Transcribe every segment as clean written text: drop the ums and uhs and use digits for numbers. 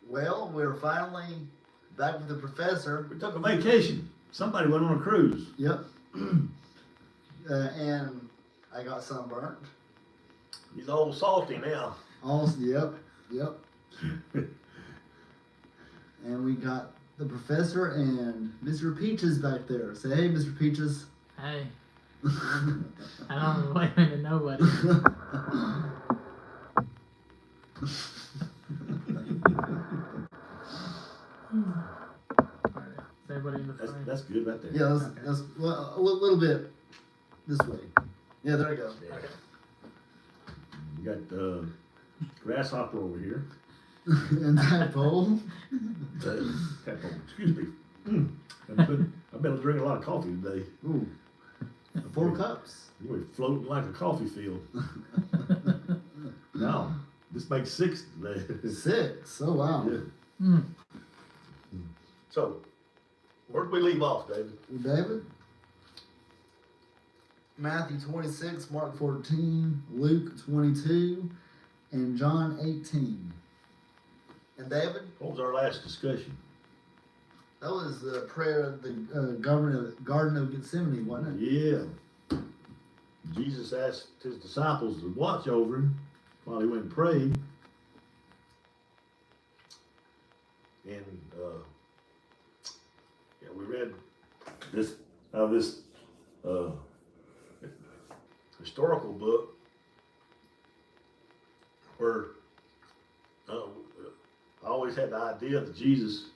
Well, we're finally back with the professor. We took a vacation. Somebody went on a cruise. Yep. And I got sunburnt. He's all salty now. Also, yep. And we got the professor and Mr. Peaches back there. Say, hey, Mr. Peaches. Hey, I don't blame it to nobody. Is everybody in the frame? That's good right there. Yeah, Okay. that's well, a little bit this way. Yeah, there we go. Yeah. We got grasshopper over here. And that pole. Tadpole, excuse me. I've been drinking a lot of coffee today. Ooh, 4 cups. We're floating like a coffee field. Now, this makes 6 today. 6. Oh wow. Yeah. Mm. So, where did we leave off, David? Well, David. Matthew 26, Mark 14, Luke 22, and John 18. And David, What was our last discussion? that was the prayer of the Garden of Gethsemane, wasn't it? Yeah. Jesus asked his disciples to watch over him while he went and prayed. And yeah, we read this historical book where I always had the idea that Jesus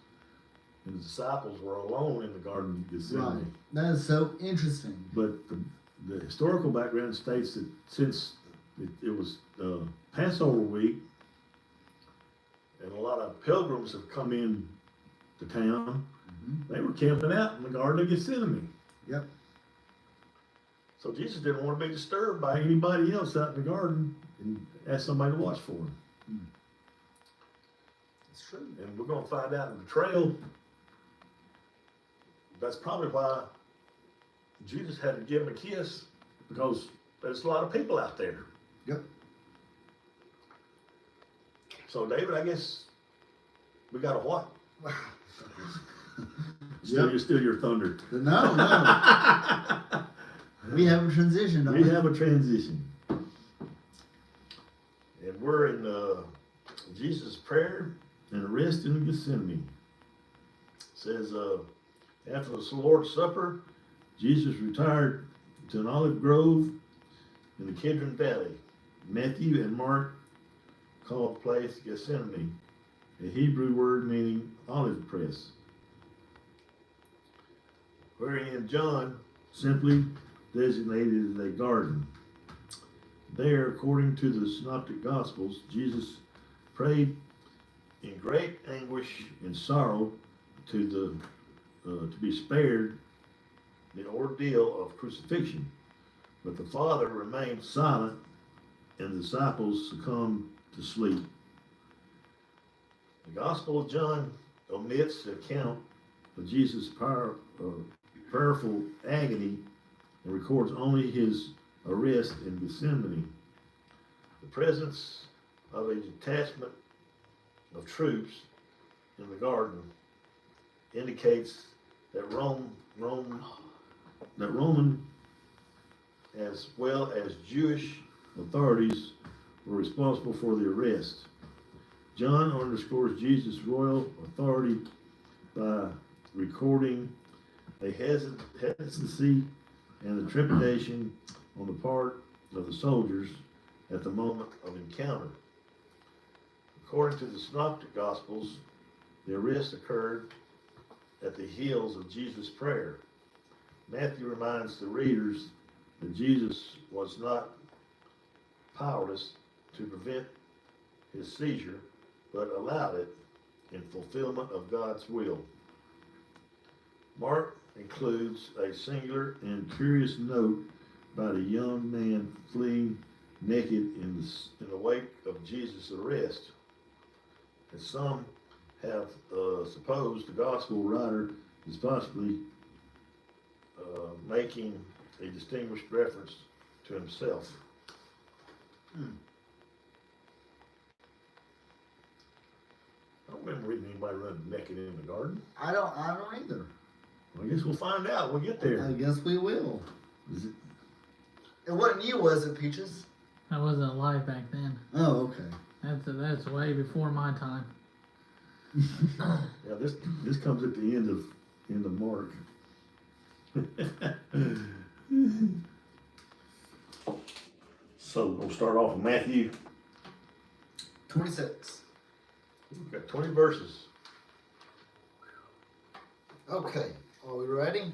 and his disciples were alone in the Garden of Gethsemane. Right. That is so interesting. But the historical background states that since it was Passover week, and a lot of pilgrims have come in to town, they were camping out in the Garden of Gethsemane. Yep. So Jesus didn't want to be disturbed by anybody else out in the garden and asked somebody to watch for him. It's true. And we're going to find out in the trail that's probably why Jesus had to give him a kiss, because there's a lot of people out there. Yep. So David, I guess we got a what? Yep. Still your thunder. No. We have a transition. Don't We have a transition. And we're in Jesus' prayer and arrest in Gethsemane. It says, after the Lord's Supper, Jesus retired to an olive grove in the Kidron Valley. Matthew and Mark call the place Gethsemane, a Hebrew word meaning olive press. Wherein John simply designated as a garden. There, according to the Synoptic Gospels, Jesus prayed in great anguish and sorrow to be spared the ordeal of crucifixion. But the Father remained silent, and the disciples succumbed to sleep. The Gospel of John omits the account of Jesus' prayerful agony and records only his arrest in Gethsemane. The presence of a detachment of troops in the garden indicates that Roman as well as Jewish authorities were responsible for the arrest. John underscores Jesus' royal authority by recording a hesitancy and the trepidation on the part of the soldiers at the moment of encounter. According to the Synoptic Gospels, the arrest occurred at the heels of Jesus' prayer. Matthew reminds the readers that Jesus was not powerless to prevent his seizure, but allowed it in fulfillment of God's will. Mark includes a singular and curious note about a young man fleeing naked in the wake of Jesus' arrest. As some have supposed, the gospel writer is possibly making a distinguished reference to himself. I don't remember haven't read anybody running naked in the garden. I don't either. Well, I guess we'll find out when we get there. I guess we will. Is it? It wasn't you, was it, Peaches? I wasn't alive back then. Oh, okay. That's way before my time. Yeah, this comes at the end of Mark. So we'll start off with Matthew. 26. We've got 20 verses. Okay, are we ready?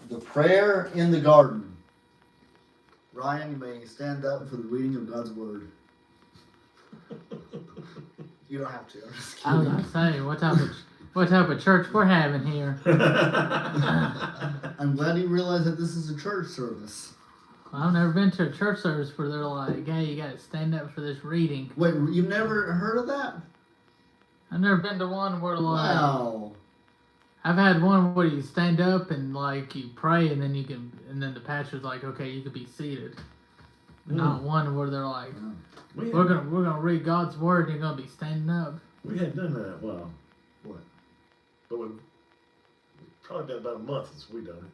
The prayer in the garden. Ryan, you may stand up for the reading of God's word. You don't have to. I'm just I was kidding. gonna say, what type of church we're having here? I'm glad you realize that this is a church service. I've never been to a church service where they're like, hey, you gotta stand up for this reading. Wait, you've never heard of that? I've never been to one where like, Wow. I've had one where you stand up and like you pray and then then the pastor's like, okay, you can be seated. Not one where they're like, we we're gonna read God's word and you're gonna be standing up. hadn't done that in a while. What? But we've probably been about a month since we done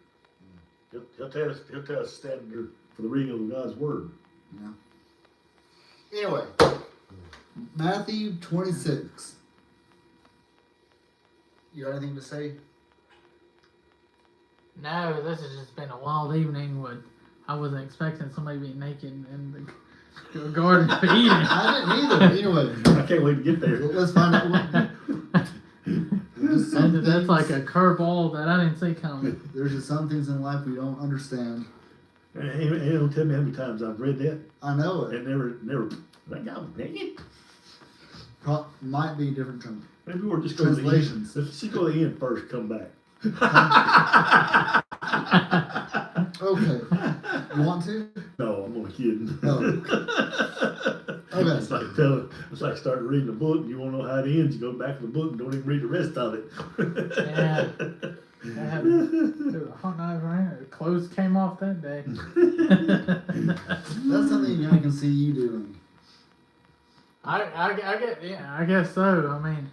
it. He'll tell us to stand there for the reading of God's word. Yeah. Anyway, Matthew 26. You got anything to say? No, this has just been a wild evening. I wasn't expecting somebody to be naked in the garden feeding. I didn't either. Anyway, I can't wait to get there. let's find out what. There's some That's like a things- curveball that I didn't see coming. There's just some things in life we don't understand. And don't tell me how many times I've read that I know it. and never. That guy was naked. Might be different terms. Maybe we'll just go to the end. Translations. Let's just go to the end first. Come back. Okay. You want to? No, I'm only kidding. Oh. Okay. It's like starting reading a book and you want to know how it ends. You go back to the book and don't even read the rest of it. Yeah. There was a hot night rain. Clothes came off that day. That's something I can see you doing. I guess so. I mean,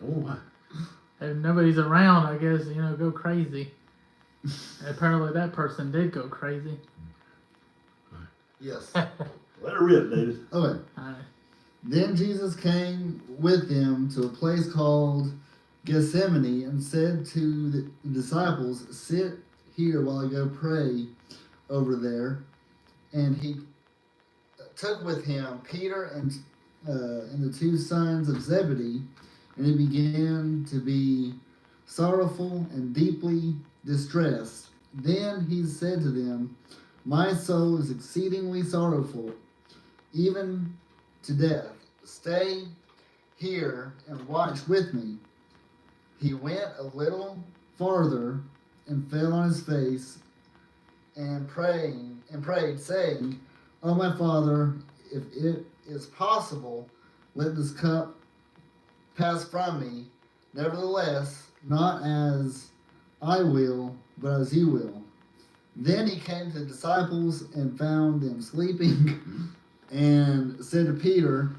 Oh, if nobody's around, I guess, go crazy. Apparently that person did go crazy. Yes. let her rip, David. Okay. Then Jesus came with them to a place called Gethsemane and said to the disciples, "Sit here while I go pray over there." And he took with him Peter and the two sons of Zebedee, and he began to be sorrowful and deeply distressed. Then he said to them, "My soul is exceedingly sorrowful, even to death. Stay here and watch with me." He went a little farther and fell on his face and prayed, saying, "Oh, my Father, if it is possible, let this cup pass from me. Nevertheless, not as I will, but as you will." Then he came to the disciples and found them sleeping and said to Peter,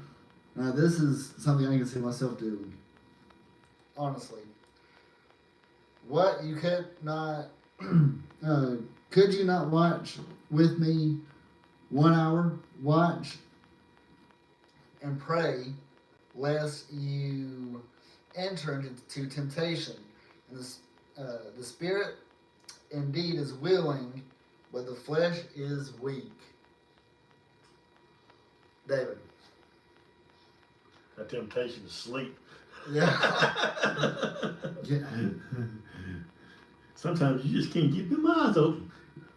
now this is something I can see myself doing, honestly. What, you could not, could you not watch with me 1 hour? Watch and pray, lest you enter into temptation. And the spirit indeed is willing, but the flesh is weak. David. That temptation to sleep. Yeah. Sometimes you just can't keep your eyes open.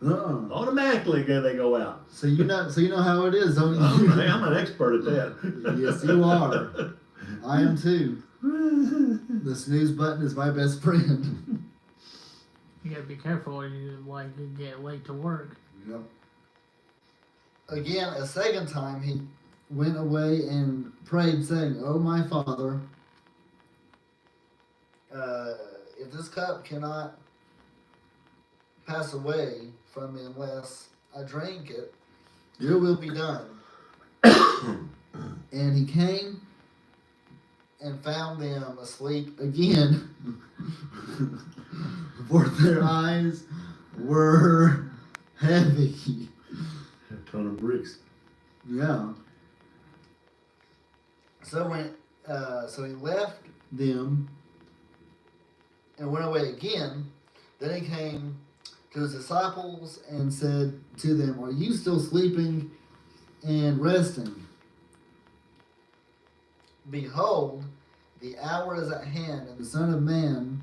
Uh-uh. Automatically, they go out. So you know how it is, don't Hey, you? I'm an expert at that. Yes, you are. I am too. The snooze button is my best friend. You gotta be careful or you get late to work. Yep. Again, a second time he went away and prayed, saying, "Oh, my Father, if this cup cannot pass away from me unless I drink it, your will be done." And he came and found them asleep again, for their eyes were heavy. A ton of bricks. Yeah. So he left them and went away again. Then he came to his disciples and said to them, "Are you still sleeping and resting? Behold, the hour is at hand, and the Son of Man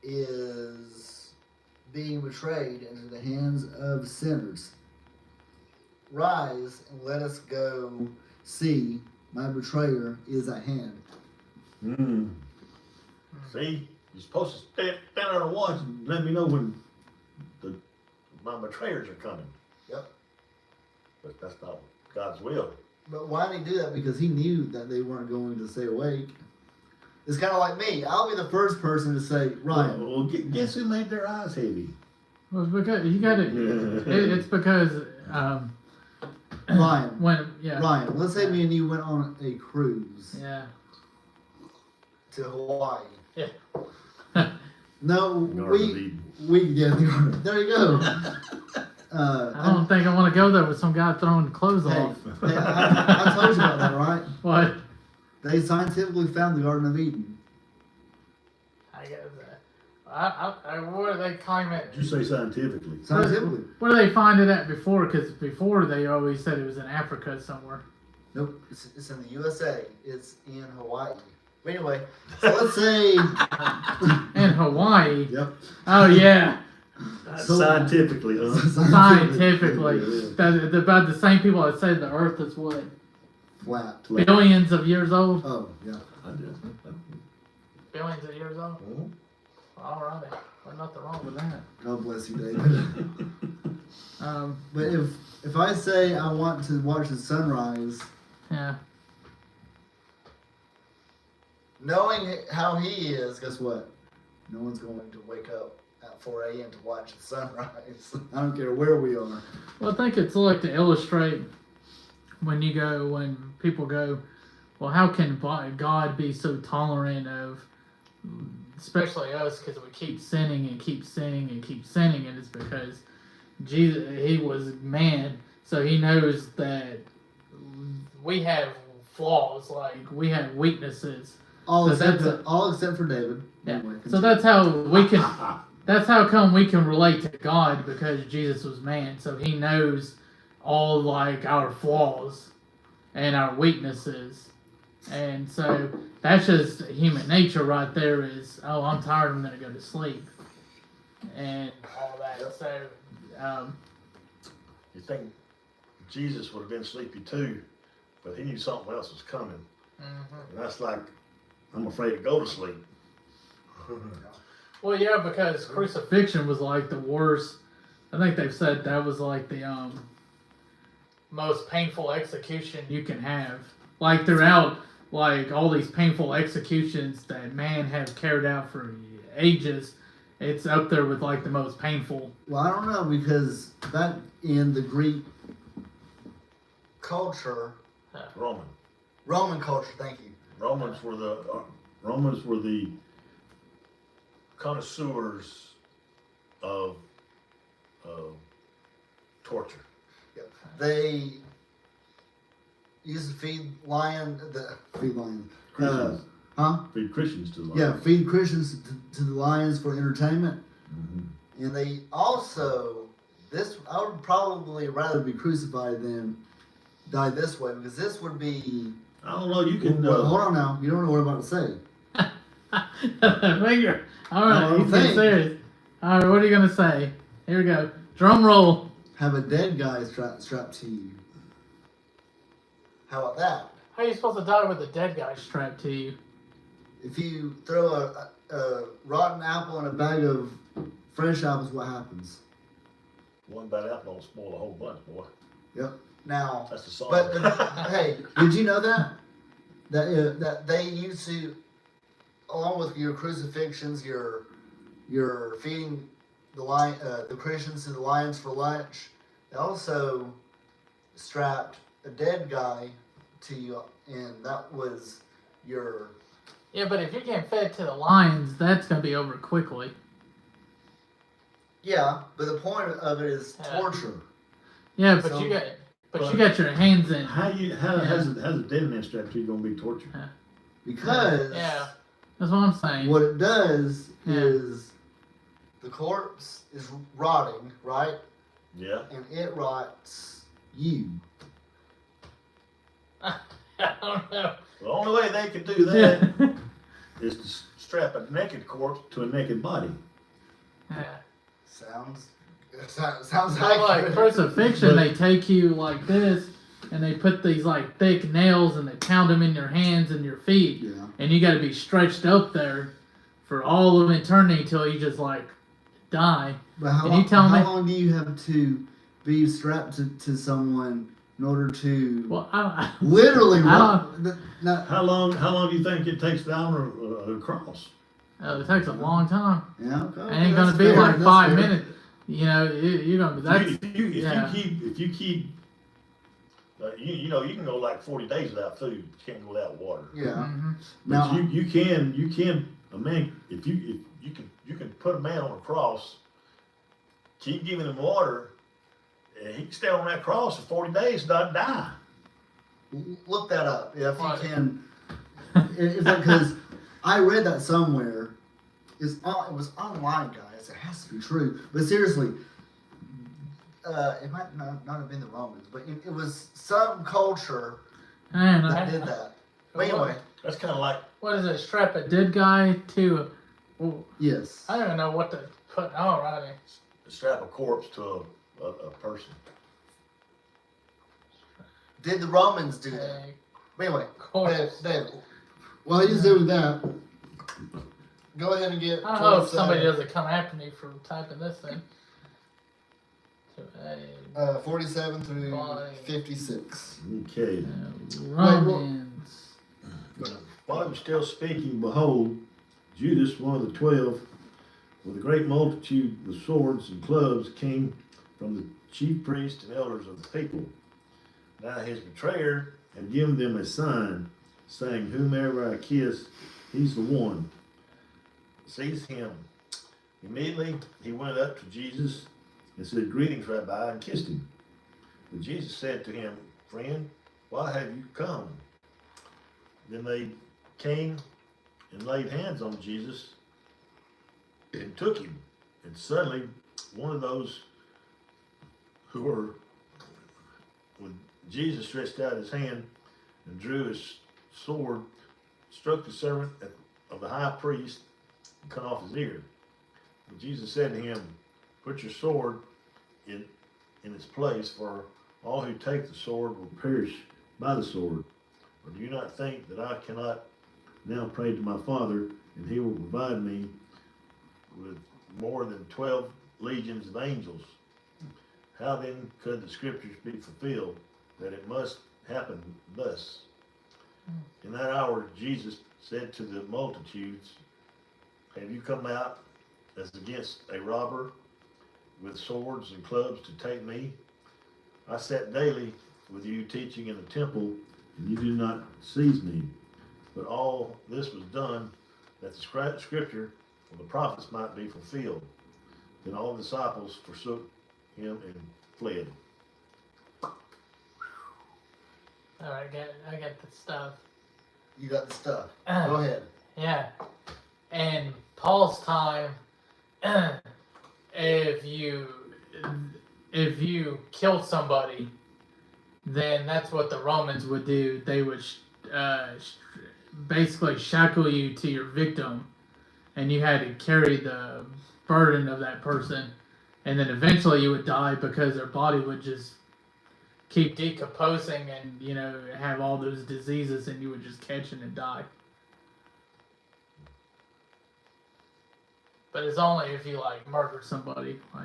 is being betrayed into the hands of sinners. Rise and let us go see. My betrayer is at hand." See, you're supposed to stand there and watch and let me know when my betrayers are coming. Yep. But that's not God's will. But why did he do that? Because he knew that they weren't going to stay awake. It's kind of like me. I'll be the first person to say, "Ryan." Well, guess who made their eyes heavy? Well, it's because you got it's because Ryan. Ryan. Let's say me and you went on a cruise Yeah. to Hawaii. Yeah. No, Garden of we Eden. the garden. There you go. I don't think I want to go there with some guy throwing clothes Hey, off. I told you about that, right? What? They scientifically found the Garden of Eden. I guess. What do they claim it? Did you say scientifically? Scientifically. Where do they find it at before? Because before they always said it was in Africa somewhere. Nope, it's in the USA. It's in Hawaii. But anyway, so let's say. In Hawaii. Yep. Oh yeah. So- Scientifically, huh? Scientifically, Yeah. about the same people that said the Earth is what Flat. billions of years old. Oh, yeah. I did. Billions of years old. Mhm. All right, there's nothing wrong with that. God bless you, David. But if I say I want to watch the sunrise, Yeah. knowing how he is, guess what? No one's going to wake up at 4 a.m. to watch the sunrise. I don't care where we are. Well, I think it's like to illustrate when people go, well, how can God be so tolerant of, especially us, because we keep sinning and keep sinning and keep sinning, and it's because Jesus, he was man, so he knows that we have flaws, like we have weaknesses. All So except that's all except for David. Yeah. Anyway, So that's how we can. That's how come we can relate to God, because Jesus was man, so he knows all like our flaws and our weaknesses, and so that's just human nature right there. Is, oh, I'm tired, I'm gonna go to sleep, and all that. So You think Jesus would have been sleepy too, but he knew something else was coming. And that's like, I'm afraid to go to sleep. well, yeah, because crucifixion was like the worst. I think they've said that was like the most painful execution you can have. Like throughout, like all these painful executions that man have carried out for ages, it's up there with like the most painful. Well, I don't know, because back in the Greek culture, Roman culture, thank you. Romans were the connoisseurs of torture. They used to feed lions. Christians. Huh? Feed Christians to the Yeah, lions. feed Christians to the lions for entertainment. Mhm. And they also, I would probably rather be crucified than die this way, because this would be. I don't know. You can. Well, hold on now. You don't know what I'm about to say. Figure. All right, No, you think. get serious. All right, what are you gonna say? Here we go. Drum roll. Have a dead guy strapped to you. How about that? How are you supposed to die with a dead guy strapped to you? If you throw a rotten apple in a bag of fresh apples, what happens? One bad apple don't spoil a whole bunch, boy. Yep. Now, That's the song. but hey, did you know that that they used to, along with your crucifixions, your feeding the Christians to the lions for lunch, they also strapped a dead guy to you, and that was your. Yeah, but if you're getting fed to the lions, that's gonna be over quickly. Yeah, but the point of it is Yeah. torture. Yeah, but So- you got your hands in. How's a dead man strapped to you gonna be tortured? Because Yeah. That's what I'm saying. what it does Yeah. is the corpse is rotting, right? Yeah. And it rots you. I don't know. The only way they could do that is to strap a naked corpse to a naked body. Yeah. Sounds sounds But like accurate. crucifixion, But- they take you like this, and they put these like thick nails, and they pound them in your hands and your feet, Yeah. and you got to be stretched up there for all of eternity till you just like die. But how, Can you tell me- how long do you have to be strapped to someone in order to Well, I literally I rot? Not, How long do you think it takes to honor a cross? it takes a long time. yeah, okay, It ain't that's gonna be fair, like that's 5 fair. minutes. You know, you're gonna be that's yeah. If you keep you know you can go like 40 days without food. You can't go without water. Yeah. Mhm. But Now, you can a man if you can put a man on a cross, keep giving him water, and he can stay on that cross for 40 days and not die. look that up if Right. you can. Because I read that somewhere. It was online, guys. It has to be true. But seriously, it might not have been the Romans, but it was some culture Man, that did that. But anyway, That's kind of like what is it? Strap a dead guy to. Well, yes. I don't even know what to put. Alrighty. strap a corpse to a person. Did the Romans do that? A But anyway, corpse. David, while he's doing that, go ahead and get. I don't know if 12 somebody seconds. doesn't come after me for typing this in. To a 47 through Bye. 56. Okay. Romans. While he was still speaking, behold, Judas, one of the 12, with a great multitude with swords and clubs, came from the chief priests and elders of the people. Now his betrayer had given them a sign, saying, whomever I kiss, he's the one. Seize him. Immediately he went up to Jesus and said, greetings, Rabbi, and kissed him. But Jesus said to him, friend, why have you come? Then they came and laid hands on Jesus and took him. And suddenly, one of those who were with Jesus stretched out his hand and drew his sword, struck the servant of the high priest, and cut off his ear. But Jesus said to him, put your sword in its place, for all who take the sword will perish by the sword. Or do you not think that I cannot now pray to my Father, and he will provide me with more than 12 legions of angels? How then could the scriptures be fulfilled that it must happen thus? In that hour Jesus said to the multitudes, have you come out as against a robber with swords and clubs to take me? I sat daily with you teaching in the temple, and you did not seize me. But all this was done that the scripture of the prophets might be fulfilled. Then all the disciples forsook him and fled. Alright, I got the stuff. You got the stuff. Go ahead. Yeah. And Paul's time, if you killed somebody, then that's what the Romans would do. They would basically shackle you to your victim, and you had to carry the burden of that person, and then eventually you would die because their body would just keep decomposing and, you know, have all those diseases, and you would just catch it and die. But it's only if you like murder somebody. Like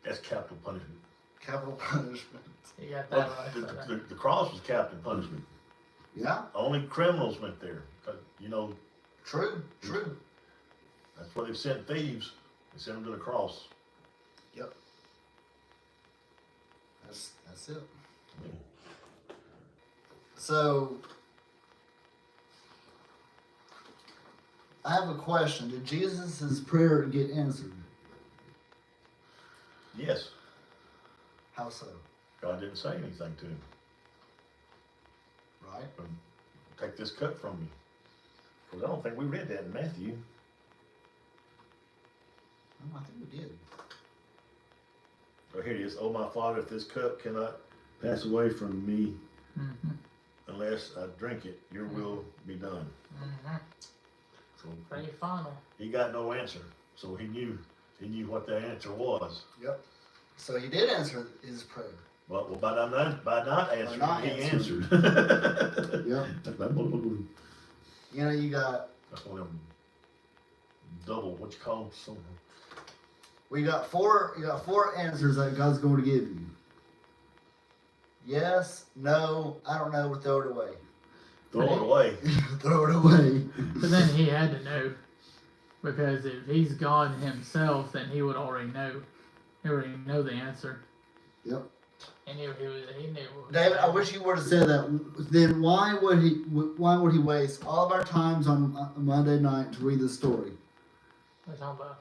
That's capital punishment. Capital punishment. you got that right. The cross was capital punishment. Yeah, Only criminals went there. 'Cause, you know, true. that's where they sent thieves. They sent them to the cross. That's it. So, I have a question. Did Jesus' prayer get answered? Yes. How so? God didn't say anything to him. Right? Take this cup from me. Because I don't think we read that in Matthew. Oh, I think we did. Oh, here it is. Oh, my Father, if this cup cannot pass away from me Mm-hmm. unless I drink it, your will be done. Mm-hmm. So Pretty final. he got no answer. So he knew what the answer was. Yep. So he did answer his prayer. Well, by not answering, not he answering. answered. Yep. That's You know, you got one of them double, what you call them? Something. you got four answers that God's going to give you. Yes, no, I don't know, or throw it away. Throw it away. Throw it away. But then he had to know, because if he's God himself, then he would already know. He already know the answer. Yep. He knew he knew. David, I wish you would have said that. Then why would he waste all of our times on Monday night to read this story? What you talking about?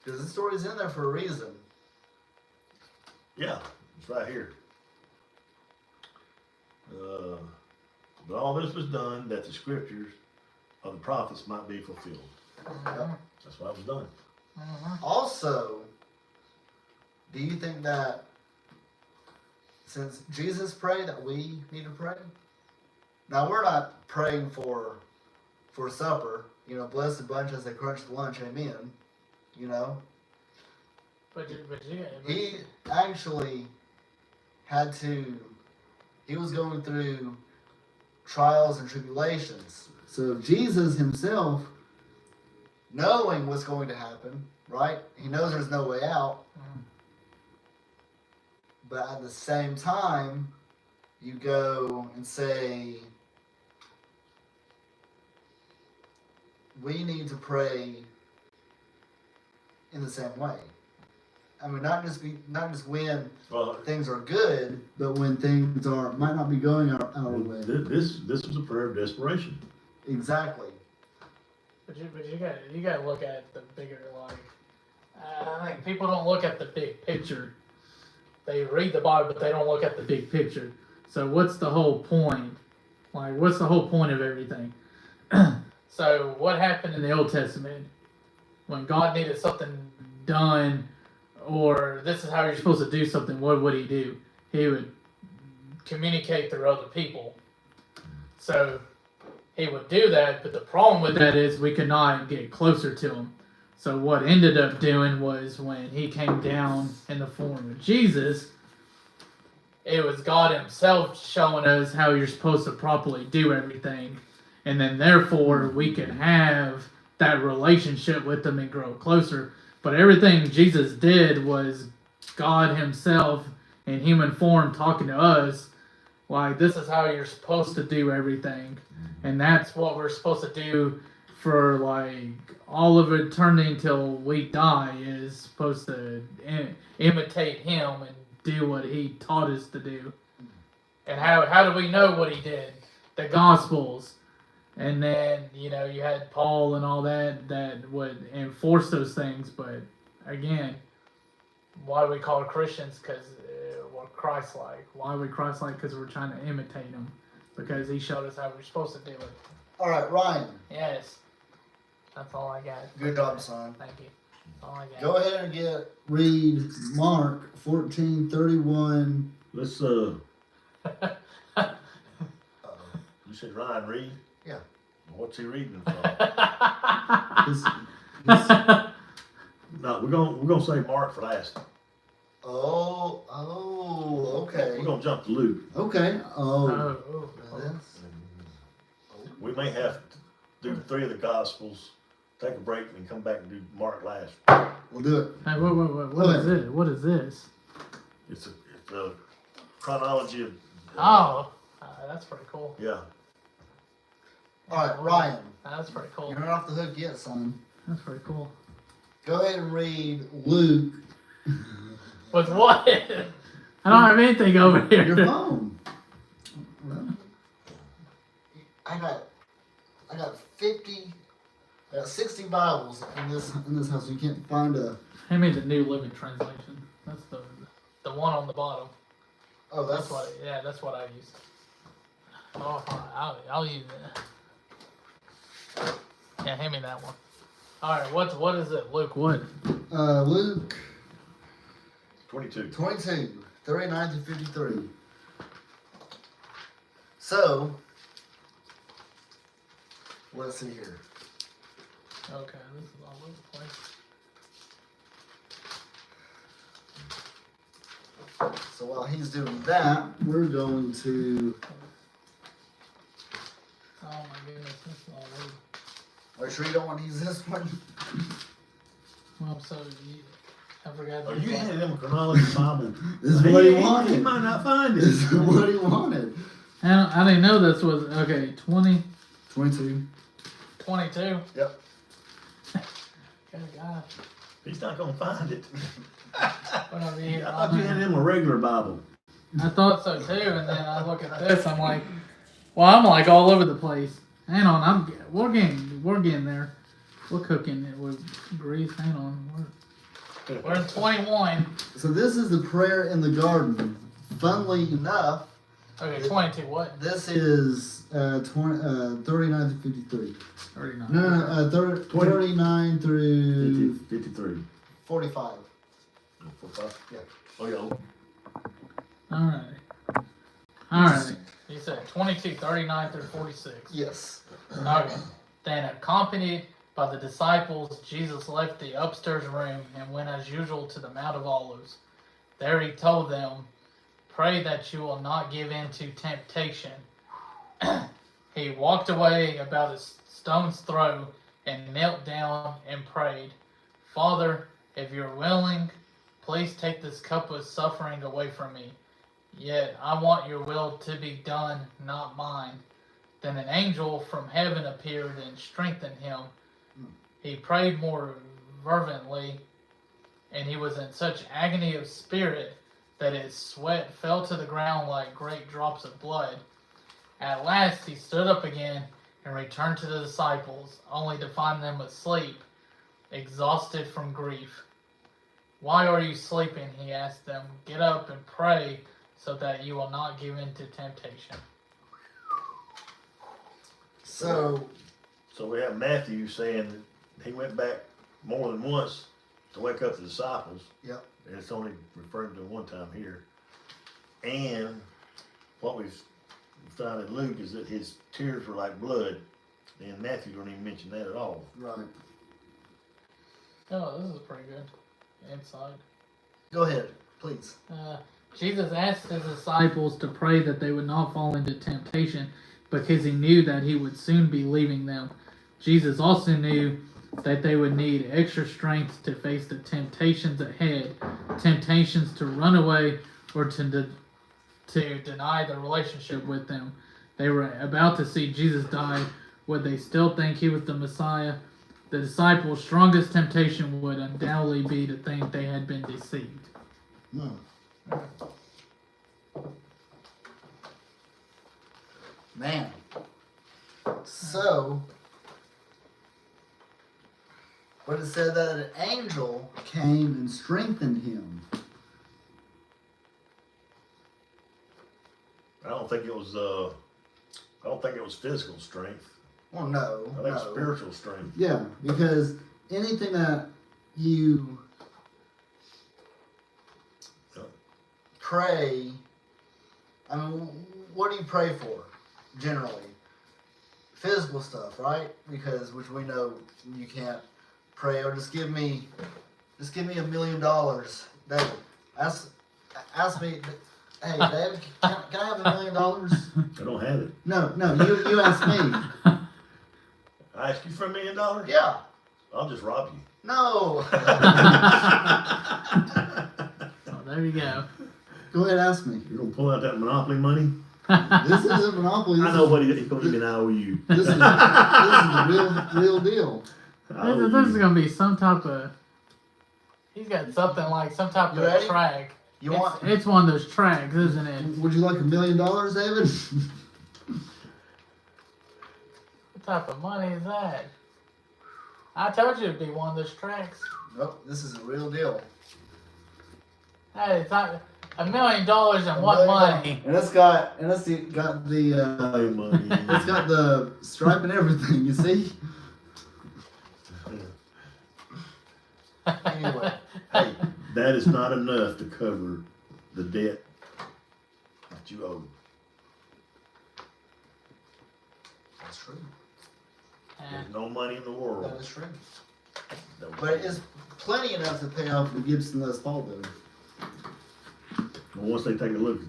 Because the story's in there for a reason. Yeah, it's right here. But all this was done that the scriptures of the prophets might be fulfilled. Mm-hmm. That's why it was done. Mm-hmm. Also, do you think that since Jesus prayed that we need to pray? Now we're not praying for supper, you know, bless the bunch as they crunch the lunch, amen. You know? But He actually he was going through trials and tribulations. So if Jesus himself, knowing what's going to happen, right? He knows there's no way out. Mhm. But at the same time, you go and say, we need to pray in the same way. I mean, not just when Well, things are good, but when things might not be going our way. this was a prayer of desperation. Exactly. But you gotta look at the bigger, like, I think people don't look at the big picture. They read the Bible, but they don't look at the big picture. So what's the whole point? Like, what's the whole point of everything? So what happened in the Old Testament when God needed something done, or this is how you're supposed to do something? What would he do? He would communicate through other people. So he would do that, but the problem with that is we could not get closer to him. So what ended up doing was when he came down in the form of Jesus, it was God himself showing us how you're supposed to properly do everything. And then therefore we could have that relationship with him and grow closer. But everything Jesus did was God himself in human form talking to us, like, this is how you're supposed to do everything. And that's what we're supposed to do for, like, all of eternity until we die, is supposed to imitate him and do what he taught us to do. And how do we know what he did? The Gospels. And then, you know, you had Paul and all that would enforce those things. But again, why do we call Christians? Because we're Christ-like. Why are we Christ-like? Because we're trying to imitate him. Because he showed us how we're supposed to do it. All right, Ryan. Yes. That's all I got. Good job, son. Thank you. That's all I got. Go ahead and read Mark 14:31. Let's you said Ryan read? Yeah. What's he reading from? This- No, we're gonna say Mark for last. okay. We're gonna jump to Luke. Okay. Oh. This. We may have to do 3 of the Gospels, take a break, and come back and do Mark last. We'll do it. Hey, what is it? What is this? It's a chronology of. Oh, that's pretty cool. Yeah. All right, Ryan. That's pretty cool. You're not off the hook yet, son. That's pretty cool. Go ahead and read Luke. With what? I don't have anything over here. Your phone. Well, I got 60 Bibles in this house. You can't find a. Hand me the New Living Translation. That's the one on the bottom. Oh, That's what. Yeah, that's what I use. Oh, I'll use it. Yeah, hand me that one. All right, what is it, Luke? What? Luke 22. 22, 39 to 53. So, let's see here. Okay, this is all over the place. So while he's doing that, we're going to. Oh my goodness, this is all over. Are you sure you don't want to use this one? Well, I'm so I forgot. Are you handing him a chronology Bible? This is what he wanted. He might not find it. This is what he wanted. I didn't know this was okay. 22. 22. Yep. Good gosh. He's not gonna find it. What I mean, I thought you handed him a regular Bible. I thought so too, and then I look at this. I'm like, well, I'm like all over the place. Hang on, we're getting there. We're cooking it with grease. Hang on, we're in 21. So this is the prayer in the garden. Funnily enough, Okay, 22. What? this is 39 to 53. 39. No, 39 through 53. 45. 45? Yeah. Oh, yeah. All right. You said 22, 39 through 46. Yes. Okay. Then, accompanied by the disciples, Jesus left the upstairs room and went as usual to the Mount of Olives. There he told them, "Pray that you will not give in to temptation." He walked away about a stone's throw and knelt down and prayed, "Father, if you're willing, please take this cup of suffering away from me. Yet I want your will to be done, not mine." Then an angel from heaven appeared and strengthened him. He prayed more fervently, and he was in such agony of spirit that his sweat fell to the ground like great drops of blood. At last he stood up again and returned to the disciples, only to find them asleep, exhausted from grief. "Why are you sleeping?" he asked them. "Get up and pray so that you will not give in to temptation." So we have Matthew saying that he went back more than once to wake up the disciples. Yep. And it's only referred to one time here. And what we've found in Luke is that his tears were like blood. And Matthew don't even mention that at all. Right. Oh, this is pretty good insight. Go ahead, please. Jesus asked his disciples to pray that they would not fall into temptation because he knew that he would soon be leaving them. Jesus also knew that they would need extra strength to face the temptations ahead, temptations to run away or to deny the relationship with them. They were about to see Jesus die. Would they still think he was the Messiah? The disciples' strongest temptation would undoubtedly be to think they had been deceived. Man. So, but it said that an angel came and strengthened him. I don't think it was physical strength. Well, no. I think spiritual strength. Yeah, because anything that you pray, I mean, what do you pray for, generally? Physical stuff, right? Because, which we know you can't pray, or just give me $1 million. David, ask me, hey, David, can I have $1 million? I don't have it. No, you ask me. I ask you for $1 million? Yeah. I'll just rob you. No. Oh, there you go. Go ahead, ask me. You're gonna pull out that Monopoly money? This isn't Monopoly. I know what he's gonna give me an IOU. This is the real deal. This is gonna be some type of. He's got something like some type You of ready? track. You want? It's one of those tracks, isn't it? Would you like $1 million, David? type of money is that? I told you it'd be one of those tracks. Nope, this is a real deal. Hey, it's not $1 million and $1 what million. money? And it's got the Hey, money. it's got the stripe and everything. You see? Anyway. Hey, that is not enough to cover the debt that you owe. That's true. There's no money in the That world. is true. that But it's plenty enough to pay off the Gibson Les Paul though. once they take a look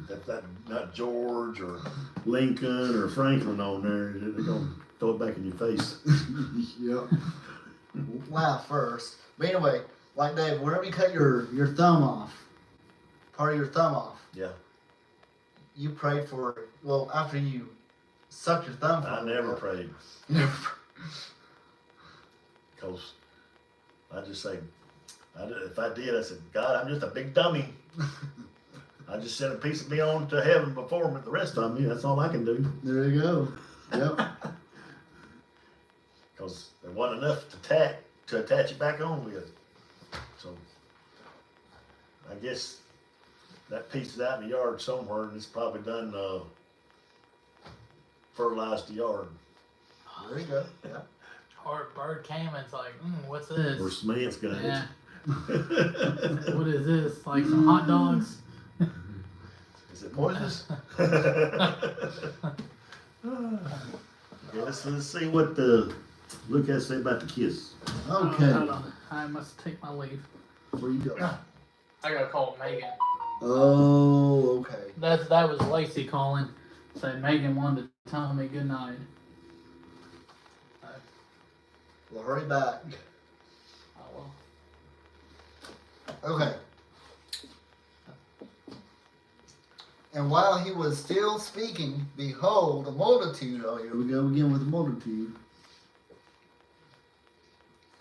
at that, not George or Lincoln or Franklin on there, they're gonna throw it back in your face. Yep. Laugh first. But anyway, like Dave, whenever you cut your thumb off, part of your thumb off, Yeah, you prayed for, well, after you sucked your thumb I from never it, prayed Never. because I just say, if I did, I said, God, I'm just a big dummy. I just sent a piece of me on to heaven before me. The rest of me, that's all I can do. There you go. Yep. Because there wasn't enough to attach it back on with. So I guess that piece is out in the yard somewhere, and it's probably done fertilized the yard. There you go. Yeah. Or bird came and it's like, what's this? Or cement's gonna Yeah. hit What is this? Like some hot dogs? you. Is it poisonous? Okay, let's see what Luke has to say about the kiss. Okay. Hold on. I must take my leave. Where you go? I gotta call Megan. Oh, okay. That was Lacey calling. Said Megan wanted to tell me good night. Well, hurry back. Oh well. Okay. And while he was still speaking, behold, a multitude. Oh, here we go again with the multitude.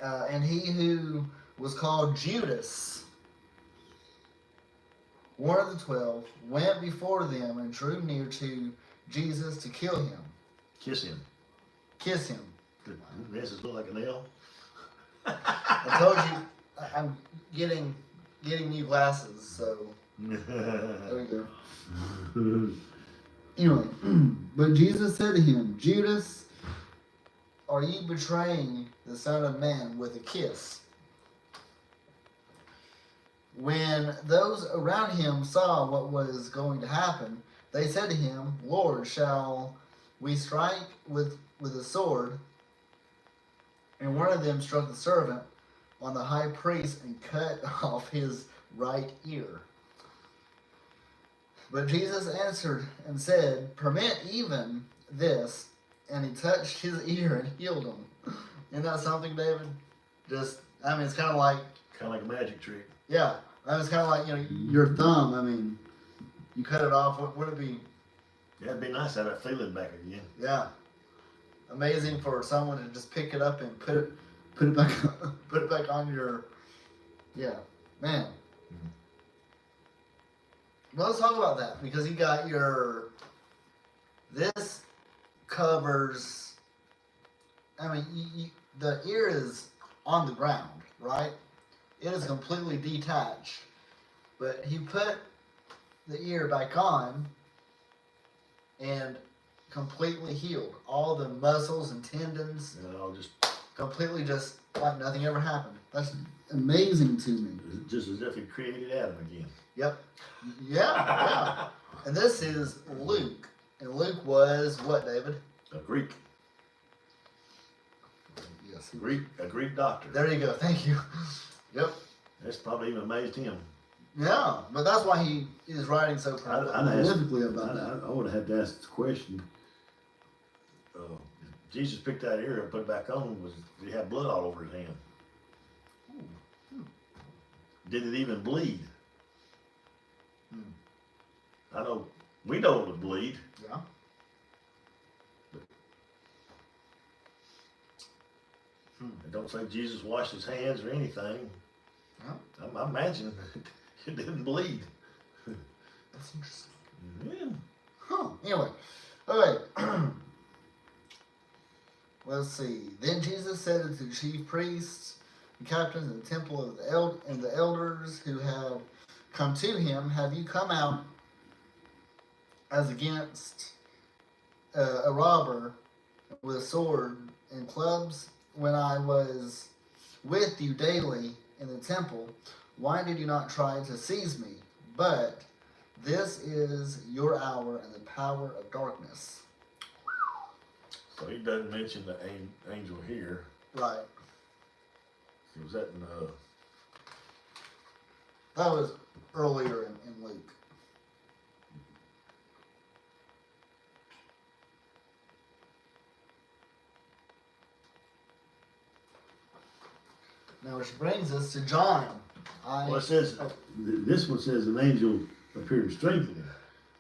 And he who was called Judas, one of the 12, went before them and drew near to Jesus to kill him, Kiss him. kiss him. This is look like an L. I told you, I'm getting new glasses, so there we go. Anyway, but Jesus said to him, Judas, are you betraying the Son of Man with a kiss? When those around him saw what was going to happen, they said to him, Lord, shall we strike with a sword? And one of them struck the servant on the high priest and cut off his right ear. But Jesus answered and said, permit even this. And he touched his ear and healed him. Isn't that something, David? It's kind of like, Kind of like a magic trick. yeah. It's kind of like, your thumb. You cut it off. What would it be? Yeah, it'd be nice to have that feeling back again. Yeah. Amazing for someone to just pick it up and put it back put it back on your, yeah, man. Well, let's talk about that because you got this covers, the ear is on the ground, right? It is completely detached, but he put the ear back on and completely healed. All the muscles and tendons And I'll just completely just like nothing ever happened. That's amazing to me. just as if he created Adam again. Yep. Yeah. And this is Luke. And Luke was what, David? A Greek Yes. a Greek doctor. There you go. Thank you. Yep. That's probably even amazed him. Yeah, but that's why he is writing so I'd ask- prolifically about that. I would have had to ask this question. Jesus picked that ear and put it back on. Did he have blood all over his hand? Did it even bleed? I know we know it would bleed. Yeah. It don't say Jesus washed his hands or anything. Yeah. I imagine it didn't bleed. That's interesting. Yeah. Huh. Anyway. Okay. let's see. Then Jesus said unto the chief priests and captains and the temple of the elders who have come to him, have you come out as against a robber with a sword and clubs when I was with you daily in the temple? Why did you not try to seize me? But this is your hour and the power of darkness. So he doesn't mention the angel here. Right. Was that in That was earlier in Luke. Now, which brings us to John. well, it says, this one says an angel appeared to strengthen him.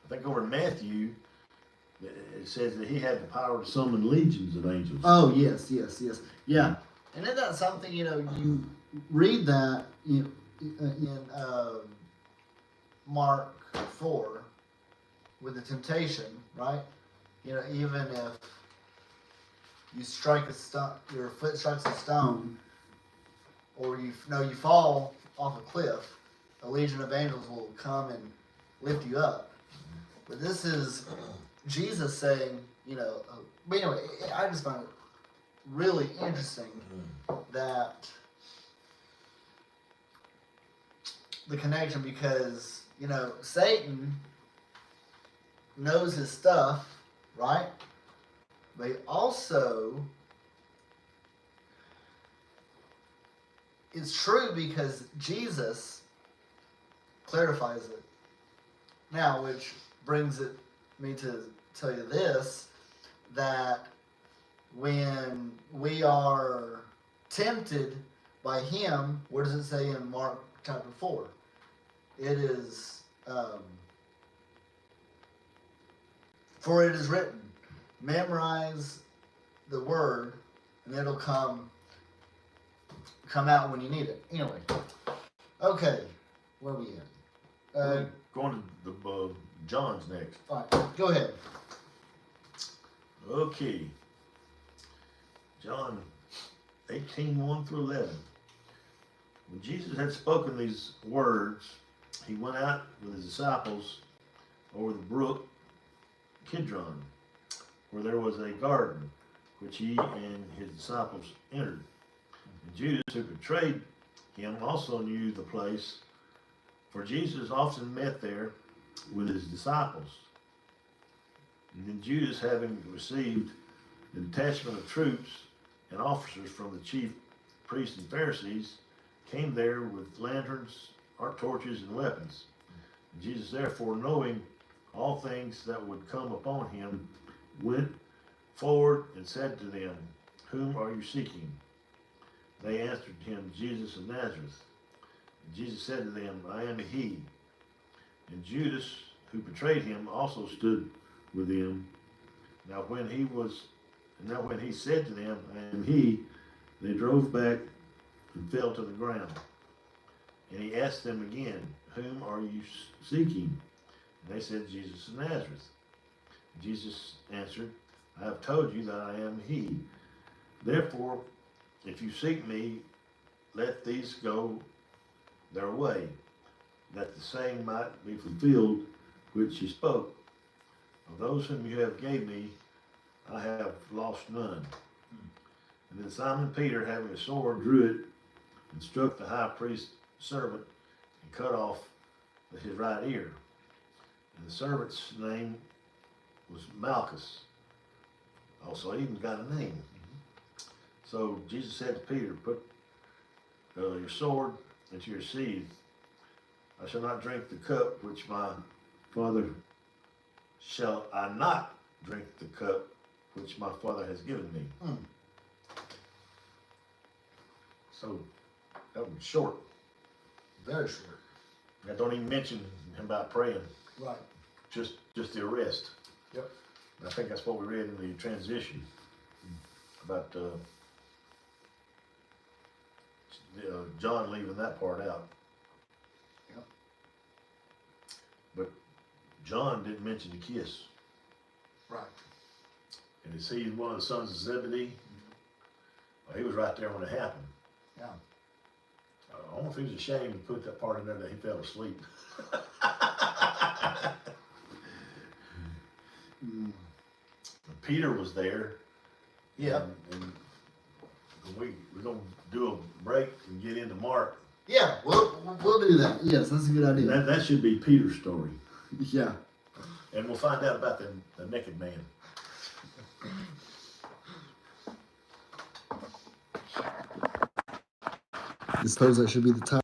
I think over in Matthew, it says that he had the power to summon legions of angels. Oh, yes. Yeah. And isn't that something, you read that in Mark 4 with the temptation, right? Even if you strike a stone, your foot strikes a stone, or you fall off a cliff, a legion of angels will come and lift you up. But this is Jesus saying, but anyway, I just find it really interesting that the connection, because, Satan knows his stuff, right? But also, it's true because Jesus clarifies it. Now, which brings me to tell you this, that when we are tempted by him, what does it say in Mark chapter 4? It is, for it is written, memorize the word, and it'll come out when you need it. Anyway, okay, where are we at? Going to the John's next. All right, go ahead. Okay. John 18:1-11. When Jesus had spoken these words, he went out with his disciples over the brook Kidron, where there was a garden, which he and his disciples entered. And Judas, who betrayed him, also knew the place, for Jesus often met there with his disciples. And then Judas, having received a detachment of troops and officers from the chief priests and Pharisees, came there with lanterns, arc torches, and weapons. And Jesus, therefore, knowing all things that would come upon him, went forward and said to them, "Whom are you seeking?" They answered him, "Jesus of Nazareth." And Jesus said to them, "I am he." And Judas, who betrayed him, also stood with him. Now when he said to them, "I am he," they drove back and fell to the ground. And he asked them again, "Whom are you seeking?" And they said, "Jesus of Nazareth." And Jesus answered, "I have told you that I am he. Therefore, if you seek me, let these go their way, that the saying might be fulfilled which he spoke. Of those whom you have gave me, I have lost none." And then Simon Peter, having a sword, drew it and struck the high priest's servant and cut off his right ear. And the servant's name was Malchus. Also, he even got a name. So Jesus said to Peter, "Put your sword into your sheath. I shall not drink the cup which my Father shall I not drink the cup which my Father has given me." So that was short. Very short. I don't even mention him about praying. Right. Just the arrest. Yep. I think that's what we read in the transition about John leaving that part out. Yep. But John didn't mention the kiss. Right. And is he one of the sons of Zebedee? He was right there when it happened. Yeah. I don't know if he was ashamed to put that part in there that he fell asleep. Mm. Peter was there. Yeah. And we're going to do a break and get into Mark. Yeah, we'll do that. Yes, that's a good idea. That should be Peter's story. Yeah. And we'll find out about the naked man. I suppose that should be the time.